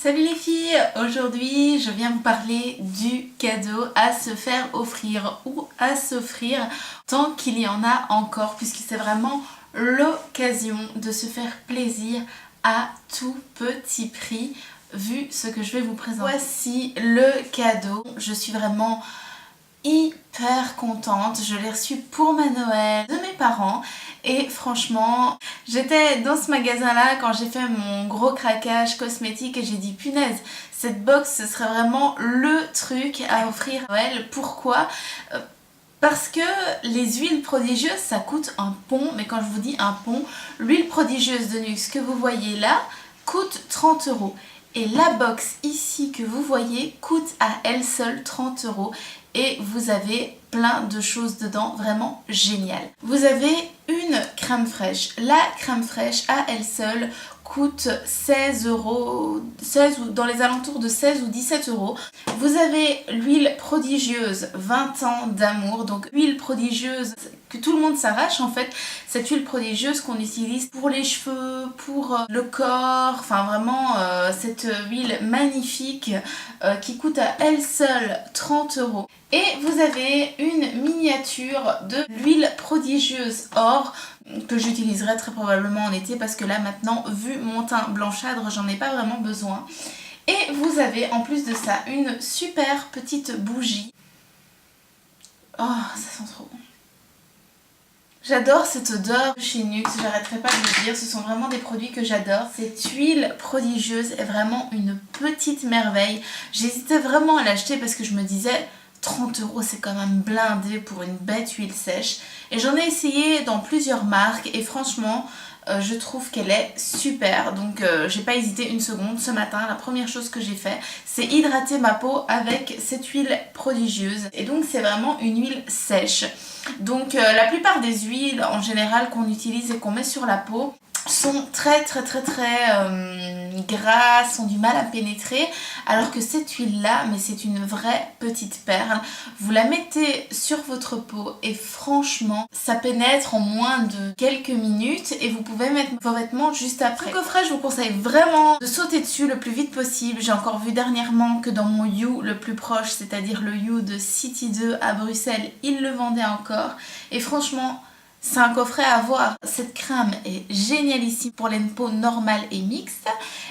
Salut les filles, aujourd'hui je viens vous parler du cadeau à se faire offrir ou à s'offrir tant qu'il y en a encore, puisque c'est vraiment l'occasion de se faire plaisir à tout petit prix vu ce que je vais vous présenter. Voici le cadeau, je suis vraiment hyper contente, je l'ai reçu pour ma Noël de mes parents et franchement j'étais dans ce magasin là quand j'ai fait mon gros craquage cosmétique et j'ai dit punaise, cette box ce serait vraiment le truc à offrir à Noël. Pourquoi ? Parce que les huiles prodigieuses ça coûte un pont, mais quand je vous dis un pont, l'huile prodigieuse de Nuxe que vous voyez là coûte 30 €. Et la box ici que vous voyez coûte à elle seule 30 € et vous avez plein de choses dedans vraiment géniales. Vous avez une crème fraîche. La crème fraîche à elle seule coûte 16 €, 16 ou dans les alentours de 16 ou 17 €. Vous avez l'huile prodigieuse 20 ans d'amour, donc huile prodigieuse que tout le monde s'arrache en fait, cette huile prodigieuse qu'on utilise pour les cheveux, pour le corps, enfin vraiment cette huile magnifique qui coûte à elle seule 30 €. Et vous avez une miniature de l'huile prodigieuse or que j'utiliserai très probablement en été parce que là maintenant vu mon teint blanchâtre j'en ai pas vraiment besoin. Et vous avez en plus de ça une super petite bougie. Oh ça sent trop bon. J'adore cette odeur chez Nuxe, j'arrêterai pas de le dire, ce sont vraiment des produits que j'adore. Cette huile prodigieuse est vraiment une petite merveille. J'hésitais vraiment à l'acheter parce que je me disais 30 € c'est quand même blindé pour une bête huile sèche. Et j'en ai essayé dans plusieurs marques et franchement je trouve qu'elle est super. Donc j'ai pas hésité une seconde. Ce matin la première chose que j'ai fait c'est hydrater ma peau avec cette huile prodigieuse. Et donc c'est vraiment une huile sèche. Donc la plupart des huiles en général qu'on utilise et qu'on met sur la peau sont très grasses, ont du mal à pénétrer, alors que cette huile là, mais c'est une vraie petite perle. Vous la mettez sur votre peau et franchement ça pénètre en moins de quelques minutes et vous pouvez mettre vos vêtements juste après. Le coffret je vous conseille vraiment de sauter dessus le plus vite possible. J'ai encore vu dernièrement que dans mon You le plus proche, c'est-à-dire le You de City 2 à Bruxelles, ils le vendaient encore et franchement c'est un coffret à avoir. Cette crème est génialissime pour les peaux normales et mixtes.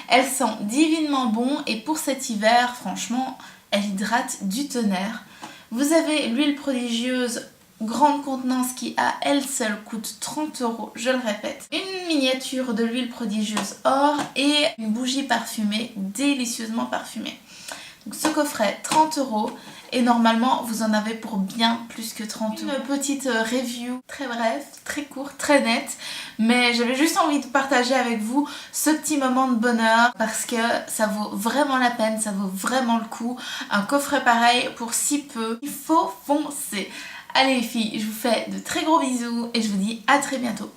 Elle sent divinement bon et pour cet hiver, franchement, elle hydrate du tonnerre. Vous avez l'huile prodigieuse grande contenance qui à elle seule coûte 30 €, je le répète. Une miniature de l'huile prodigieuse or et une bougie parfumée, délicieusement parfumée. Donc ce coffret 30 € et normalement vous en avez pour bien plus que 30 €. Une petite review très bref, très courte, très nette, mais j'avais juste envie de partager avec vous ce petit moment de bonheur parce que ça vaut vraiment la peine, ça vaut vraiment le coup. Un coffret pareil pour si peu, il faut foncer. Allez les filles, je vous fais de très gros bisous et je vous dis à très bientôt.